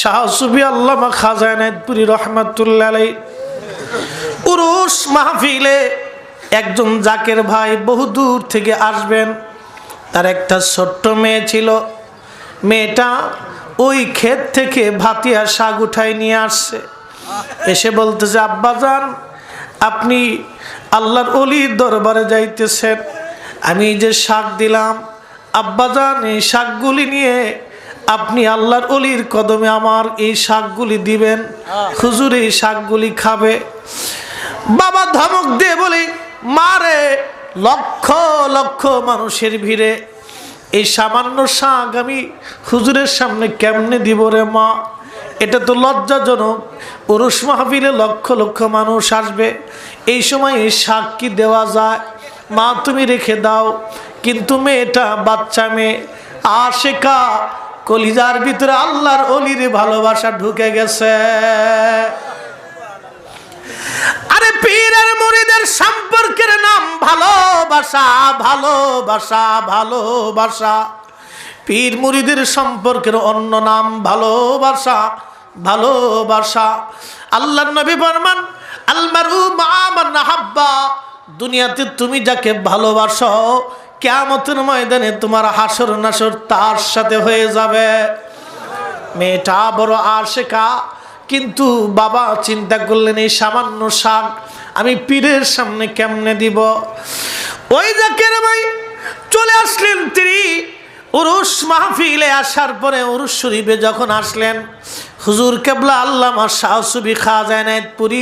শাহ সুফি আল্লামা খাজা এনায়েতপুরী রহমাতুল্লাহ আলাইহি উরুস মাহফিলে একজন জাকের ভাই বহুদূর থেকে আসবেন। তার একটা ছোট্ট মেয়ে ছিল। মেয়েটা ওই ক্ষেত থেকে ভাতিয়া শাক উঠাই নিয়ে আসছে। এসে বলতেছে, আব্বাজান আপনি আল্লাহর ওলির দরবারে যাইতেছেন, আমি যে শাক দিলাম আব্বাজান এই শাকগুলি নিয়ে আপনি আল্লাহর ওলির কদমে আমার এই শাকগুলি দিবেন, হুজুর এই শাকগুলি খাবে। বাবা ধমক দিয়ে বলে, মারে লক্ষ লক্ষ মানুষের ভিড়ে এই সামান্য শাক আমি হুজুরের সামনে কেমনে দিব রে মা, এটা তো লজ্জাজনক। উরুস মাহফিলে লক্ষ লক্ষ মানুষ আসবে, এই সময় এই শাক কি দেওয়া যায়? মা তুমি রেখে দাও। কিন্তু মেয়েটা বাচ্চা মেয়ে, আশিকা, কলিজার ভিতরে আল্লাহর ওলির ভালোবাসা ঢুকে গেছে। আরে পীর আর মুরিদের সম্পর্কের নাম ভালোবাসা, ভালোবাসা, ভালোবাসা। পীর মুরিদের সম্পর্কের অন্য নাম ভালোবাসা, ভালোবাসা। আল্লাহর নবী ফরমান, আল মারউ মা মান আহাব্বা, দুনিয়াতে তুমি যাকে ভালোবাসো কিয়ামতের ময়দানে তোমার হাসর নাসর তার সাথে হয়ে যাবে। মেয়েটা বড় আশিকা, কিন্তু বাবা চিন্তা করলেন এই সামান্য শাক আমি পীরের সামনে কেমনে দিব। ওই জাকের ভাই চলে আসলেন। তিনি উরুস মাহফিলে আসার পরে উরুস শরীফে যখন আসলেন, হুজুর কেবলা আল্লামা শাহ সুফি খাজা এনায়েতপুরী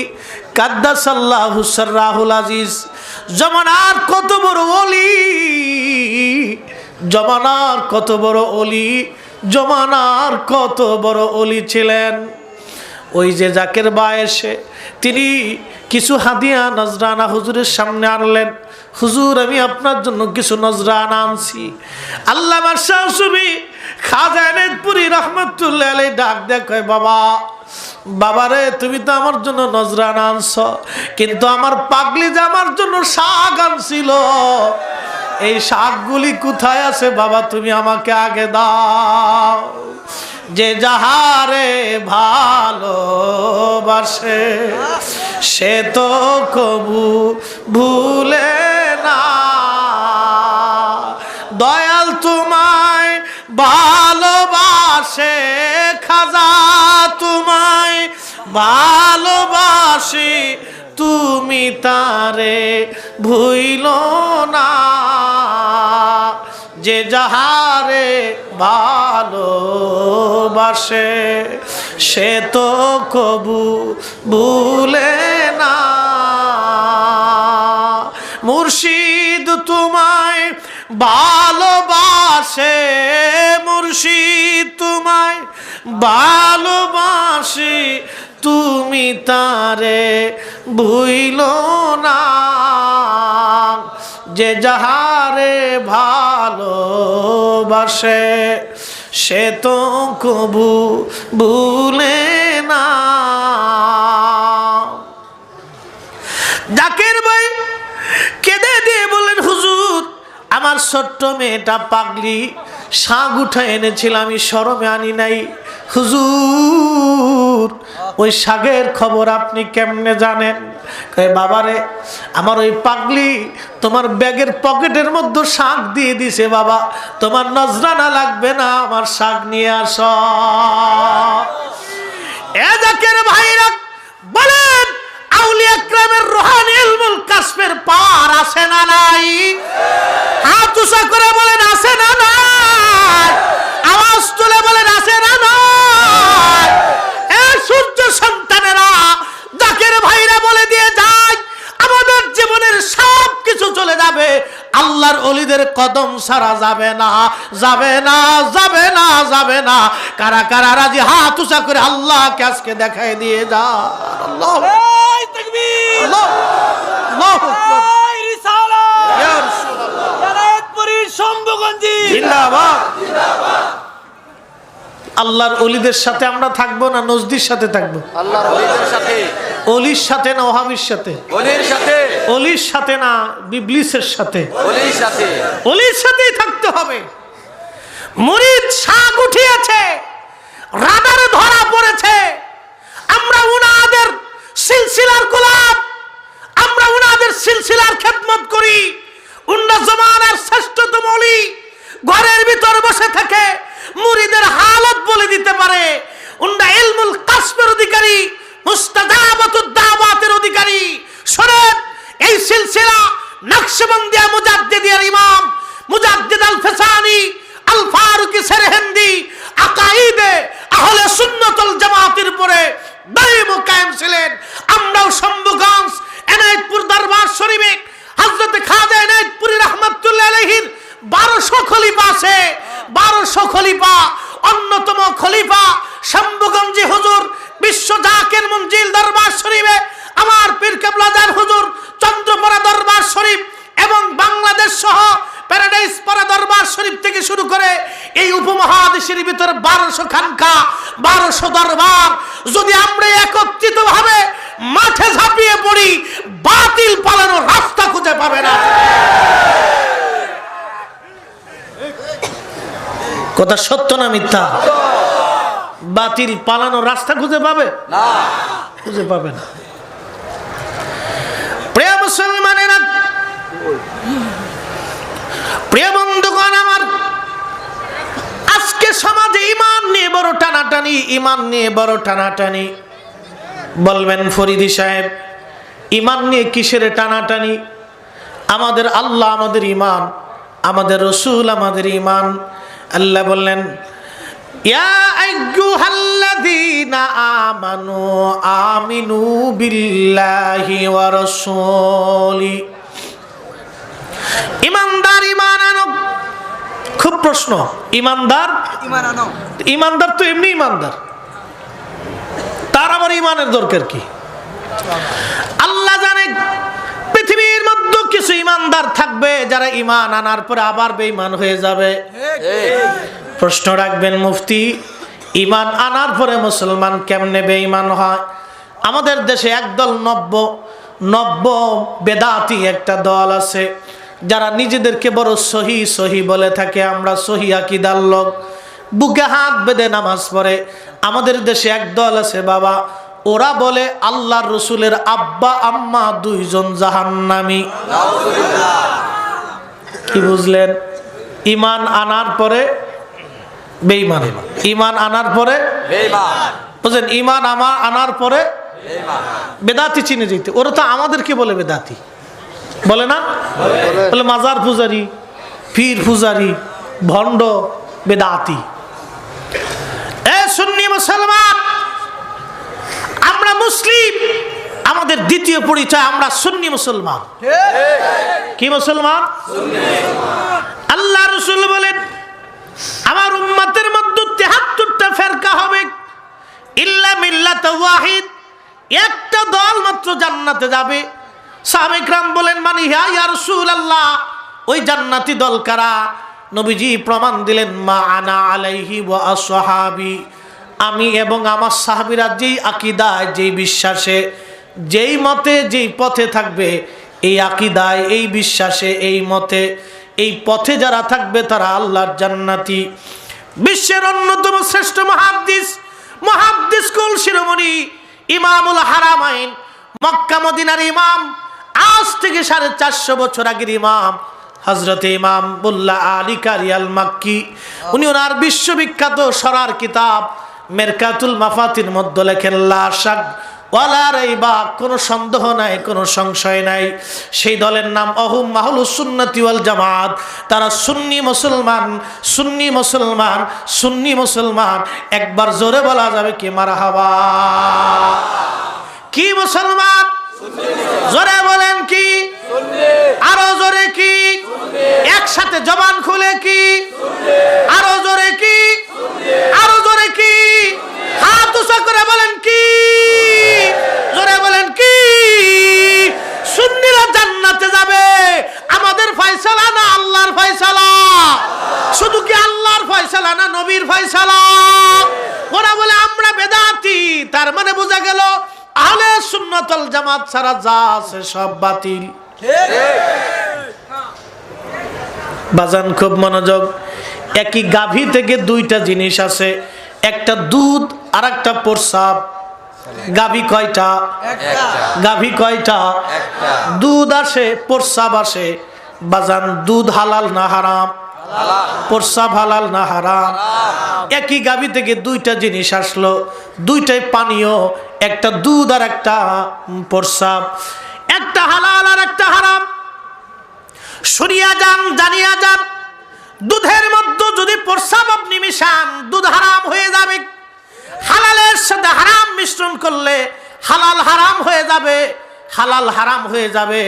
কাদ্দাসাল্লাহু সিররাহুল আজিজ জমানার কত বড় ওলি, জমানার কত বড় ওলি, জমানার কত বড় ওলি ছিলেন। ওই যে জাকের ভাই এসে তিনি কিছু হাদিয়া নজরানা হুজুরের সামনে আনলেন। হুজুর আমি আপনার জন্য কিছু নজরানা আনছি। আল্লামা শাহ সুফি খাজা এনায়েতপুরী রহমাতুল্লাহ আলাইহি ডাক দেয়, কয় বাবা, বাবারে তুমি তো আমার জন্য নজরানা আনছ, কিন্তু আমার পাগলি যে আমার জন্য শাক আনছিল, এই শাকগুলি কোথায় আছে বাবা তুমি আমাকে আগে দাও। যে যাহারে ভালোবাসে সে তো কবু ভুলে না, দয়াল তোমায় ভালোবাসে, খাজা তোমায় ভালোবাসি, তুমি তারে ভুইলো না। যে যাহারে ভালোবাসে সে তো কবু ভুলে না। মুর্শিদ তোমায় ভালোবাসে, মুর্শিদ তোমায় ভালোবাসি, তুমি তারে ভুইলো না। যে যাহারে ভালোবাসে সে তো কবু ভুলে না। জাকের ভাই কেঁদে দিয়ে বললেন, হুজুর আমার ছোট্ট মেয়েটা পাগলি, শাক উঠা এনেছিলাম, আমি শরমে আনি নাই। হুজুর ওই শাকের খবর আপনি কেমনে জানেন? কয় বাবারে আমার ওই পাগলি তোমার ব্যাগের পকেটের মধ্যে শাক দিয়ে দিছে, বাবা তোমার নজরানা লাগবে না, আমার শাক নিয়ে আস। এ জাকের ভাইরা বলেন, আউলিয়া কেরামের রুহানি ইলমুল কাশফের পার আছে না নাই? হাত উঁচা করে বলেন আছে না নাই? আওয়াজ তুলে বলেন আছে না নাই? এ সূর্য সন্তানেরা, জাকের ভাইরা বলে দিয়ে যায় আমাদের জীবনের সব কিছু চলে যাবে, আল্লাহর ওলিদের কদম ছাড়া যাবে না, যাবে না, যাবে না, যাবে না। কারা কারা রাজি হাত উঁচা করে আল্লাহকে আজকে দেখাই দিয়ে যা। আল্লাহু তাকবীর, আল্লাহু আকবার, রিসালাত, ইয়া রাসূলুল্লাহ, এনায়েতপুরী শম্ভুগঞ্জি জিন্দাবাদ, জিন্দাবাদ। আল্লাহর ওলিদের সাথে আমরা থাকবো না নজদির সাথে থাকবো? আল্লাহর ওলিদের সাথে। ওলির সাথে না ওহাবির সাথে? ওলির সাথে। ওলির সাথে না ইবলিসের সাথে? ওলির সাথে। ওলির সাথেই থাকতে হবে। মুরিদ শাক উঠিয়েছে, রাডারে ধরা পড়েছে। আমরা উনাদের সিলসিলার গোলাম, আমরা উনাদের সিলসিলার খেদমত করি। উন্না জমানার শ্রেষ্ঠতম ওলি ঘরের ভিতর বসে থেকে মুরিদের হালত বলে দিতে পারে। উন্না ইলমুল কাসবের অধিকারী, মুস্তাজাবাতুদ দাওয়াতের অধিকারী। শোনেন, এই সিলসিলা নকশবন্দিয়া মুজাদ্দিদিয়ার ইমাম মুজাদ্দিদ আল ফেসানি আল ফারুকি সেরহিন্দি আকাইদে আহলে সুন্নাত ওয়াল জামাতের উপরে দায়ম কায়েম ছিলেন। আমরাও শম্ভুগঞ্জ এনায়েতপুর দরবার শরীফে হযরত খাজা এনায়েতপুরী রাহমাতুল্লাহ আলাইহির 1200 খলিফা আছে। 1200 খলিফা, অন্যতম খলিফা শম্ভুগঞ্জি হুজুর বিশ্ব জাকের মঞ্জিল দরবার শরীফে আমার পীর কেবলাদার হুজুর চন্দ্রপাড়া দরবার শরীফ এবং বাংলাদেশ সহ প্যারাডাইস পাড়া দরবার শরীফ থেকে শুরু করে এই উপমহাদেশের ভিতরে 1200 খানকা, 1200 দরবার। যদি আমরা একত্রিত ভাবে মাঠে ঝাঁপিয়ে পড়ি, বাতিল পালানোর রাস্তা খুঁজে পাবে না। কথা সত্য না মিথ্যা? বাতিল পালানোর রাস্তা খুঁজে পাবে না, খুঁজে পাবে না। প্রিয় মুসলমানেরা, প্রিয় বন্ধুগণ আমার, আজকে সমাজে ইমান নিয়ে বড় টানাটানি, ইমান নিয়ে বড় টানাটানি। বলবেন ফরিদি সাহেব, ইমান নিয়ে কিসের টানাটানি? আমাদের আল্লাহ আমাদের ইমান, আমাদের রসুল আমাদের ইমান। আল্লাহ বললেন, ইয়া আইয়ুহাল্লাযীনা আমানু আমিনু বিল্লাহি ওয়া রাসূলি। ইমানদার ইমান আনো। খুব প্রশ্ন, ইমানদার ইমান আনো। ইমানদার তো এমনি ইমানদার, তার আবার ইমানের দরকার কি? আল্লাহ জানে পৃথিবীর মধ্যে কিছু ইমানদার থাকবে যারা ইমান আনার পরে আবার বেঈমান হয়ে যাবে। প্রশ্ন রাখবেন মুফতি, ইমান আনার পরে মুসলমান কেমনে বেঈমান হয়? আমাদের দেশে একদল নব্য বেদাতি একটা দল আছে যারা নিজেদেরকে বড় সহি সহি বলে থাকে। আমরা সহি আকীদার লোক, বুকে হাত বেঁধে নামাজ পড়ে। আমাদের দেশে এক দল আছে বাবা, ওরা বলে আল্লাহর রসুলের আব্বা আম্মা দুইজন জাহান্নামী। কি বুঝলেন? ইমান আনার পরে বেঈমান, ইমান আনার পরে বেঈমান। বুঝলেন? ইমান আনার পরে বেদাতি চিনে যেতে। ওরা তো আমাদেরকে বলে বেদাতি, বলে না? বলে মাজার পূজারি, পীর পূজারি, ভণ্ড, বেদাতি। এ সুন্নি মুসলমান, আমরা মুসলিম, আমাদের দ্বিতীয় পরিচয় আমরা সুন্নি মুসলমান। কি মুসলমান? আল্লাহ রাসূল বলেন, আমার উম্মতের মধ্যে 73টা ফেরকা হবে, ইল্লা মিল্লাত ওয়াহিদ, একটা দল মাত্র জান্নাতে যাবে। সাহাবায়ে কেরাম বলেন, মানে ইয়া রাসূলুল্লাহ, ওই জান্নাতি দল কারা? নবীজি প্রমাণ দিলেন, মা আনা আলাইহি ওয়া আসহাবি, আমি এবং আমার সাহাবীরা যেই আকীদায়, যেই বিশ্বাসে, যেই মতে, যেই পথে থাকবে, এই আকীদায়, এই বিশ্বাসে, এই মতে, এই পথে যারা থাকবে তারা আল্লাহর জান্নাতি। বিশ্বের অন্যতম শ্রেষ্ঠ মুহাদ্দিস কুল শিরোমণি ইমামুল হারামাইন, মক্কা মদিনার ইমাম, আজ থেকে 450 বছর আগের ইমাম হযরতে ইমাম বুল্লাহ আলী কারি আল মাক্কি, উনি ওনার বিশ্ববিখ্যাত সরার কিতাব মেরকাতুল মাফাতির মধ্যে লেখেন, লা শাক ওয়ালা রাইবা, কোনো সন্দেহ নাই, কোনো সংশয় নাই, সেই দলের নাম আহুম আহলুস সুন্নাতি ওয়াল জামাত। তারা সুন্নি মুসলমান, সুন্নি মুসলমান, সুন্নি মুসলমান। একবার জোরে বলা যাবে কি মারহাবা? কি মুসলমান? জোরে বলেন কি? আরো জোরে কি? একসাথে জবান খুলে কি? আরো জোরে কি? আরো জোরে কি? হাত উঁচু করে বলেন কি? জোরে বলেন কি? সুন্নিরা জান্নাতে যাবে। আমাদের ফয়সালা না আল্লাহর ফয়সালা? শুধু কি আল্লাহর ফয়সালা না নবীর ফয়সালা? ওরা বলে আমরা বেদাতি, তার মানে বোঝা গেল আহলে সুন্নাত ওয়াল জামাত ছাড়া যা আছে সব বাতিল। বাজান খুব মনোযোগ। একই গাভী থেকে দুইটা জিনিস আছে, একটা দুধ আর একটা প্রস্রাব। গাভী কয়টা? গাভী কয়টা? দুধ আসে, প্রস্রাব আসে। বাজান, দুধ হালাল না হারাম? প্রস্রাব হালাল না হারাম? একই গাভী থেকে দুইটা জিনিস আসলো, দুইটাই পানীয়, একটা দুধ আর একটা প্রস্রাব, একটা হালাল আর একটা হারাম। শুনিয়া যান, জানিয়া যান, দুধের মধ্যে যদি প্রস্রাব আপনি মিশান, দুধ হারাম হয়ে যাবে। হালালের সাথে হারাম মিশ্রণ করলে হালাল হারাম হয়ে যাবে, হালাল হারাম হয়ে যাবে।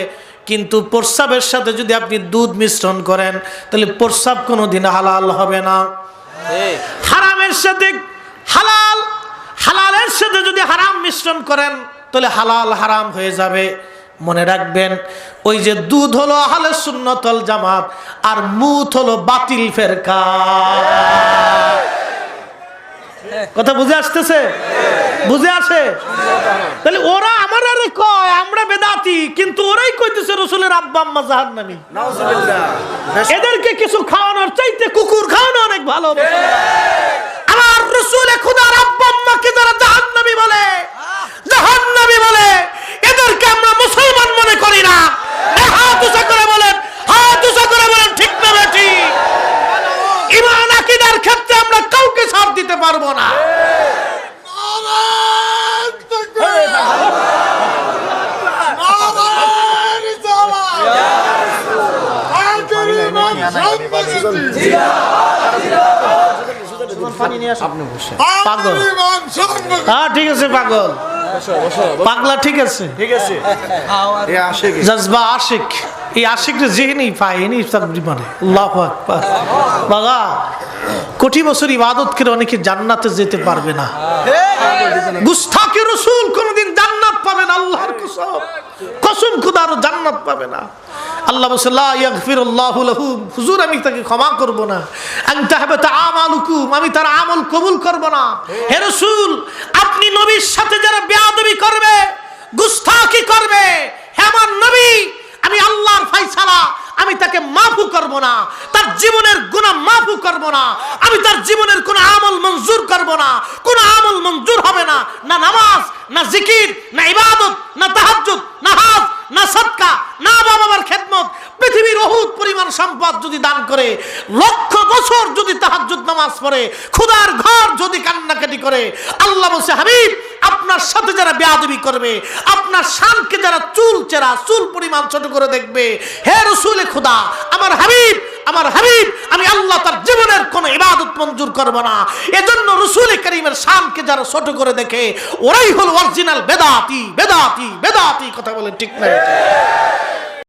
কিন্তু প্রস্রাবের সাথে যদি আপনি দুধ মিশ্রণ করেন, তাহলে প্রস্রাব কোনোদিন হালাল হবে না। হারামের সাথে হালাল, হালালের সাথে যদি হারাম মিশ্রণ করেন, তাহলে হালাল হারাম হয়ে যাবে। মনে রাখবেন, ওই যে দুধ হলো আহলে সুন্নাত ওয়াল জামাত, আর মুত হলো বাতিল ফেরকা। কথা বুঝে আসতেছে? বুঝে আসে? তাহলে ওরা আমার আরে কয় আমরা বেদাতি, কিন্তু ওরাই কইতেছে রাসূলের আব্বা আম্মা জাহান্নামী। এদেরকে কিছু খাওয়ানোর চাইতে কুকুর খাওয়ানো অনেক ভালো। আমার রাসূল খুদার আব্বা আম্মাকে যারা জাহান্নামী বলে, জাহান্নামী বলে, এদেরকে আমরা মুসলমান মনে করি না। হাত উঁচা করে বলেন, হাত উঁচা করে বলেন, ঠিক না বেঠি? ঈমান আকীদার ক্ষেত্রে আমরা কাউকে ছাড় দিতে পারবো না। পাগল, হ্যাঁ ঠিক আছে, পাগল পাগলা, ঠিক আছে, ঠিক আছে। জজবা আশিক, এই আশিকরে যেহেনি পায়নি মানে আল্লাহু আকবার। বাবা, কোটি বছর ইবাদত করে অনেকে জান্নাতে যেতে পারবে না। গুস্তাখে রাসূল কোনদিন জান্নাত পাবে না, আল্লাহর কসম, কসম খোদার, জান্নাত পাবে না। আল্লাহ বলে লা ইয়াগফিরুল্লাহু লাহু, হুজুর আমি তাকে ক্ষমা করব না। আনতা হাবাতা আমালুকুম, আমি তার আমল কবুল করব না। হে রাসূল, আপনি নবীর সাথে যারা বেয়াদবি করবে, গুস্তাখি করবে, হে আমার নবী, আমি আল্লাহর ফয়সালা, আমি তাকে মাফু করব না, তার জীবনের গুনাহ মাফু করব না, আমি তার জীবনের কোন আমল মঞ্জুর করব না, কোন আমল মঞ্জুর হবে না, না নামাজ, না জিকির, না ইবাদত, না তাহাজ্জুদ, না হজ, না সাদকা, না বাবার খেদমত। পৃথিবীর অহুত পরিমাণ সম্পদ যদি দান করে, লক্ষ বছর যদি তাহাজ্জুদ নামাজ পড়ে, খোদার ঘর যদি কান্নাকাটি করে, আল্লাহ বলছে হাবিব, আপনার সাথে যারা বেয়াদবি করবে, আপনার শানকে যারা চুল চেরা, চুল পরিমাণ ছোট করে দেখবে, হে রাসূলে খোদা, আমার হাবিব, আমার হাবিব, আমি আল্লাহ তার জীবনের কোন ইবাদত মঞ্জুর করব না। এজন্য রাসূল কারীমের শানকে যারা ছোট করে দেখে, ওরাই হলো অরিজিনাল বেদাতি, বেদাতি, বেদাতি। কথা বলেন ঠিক না?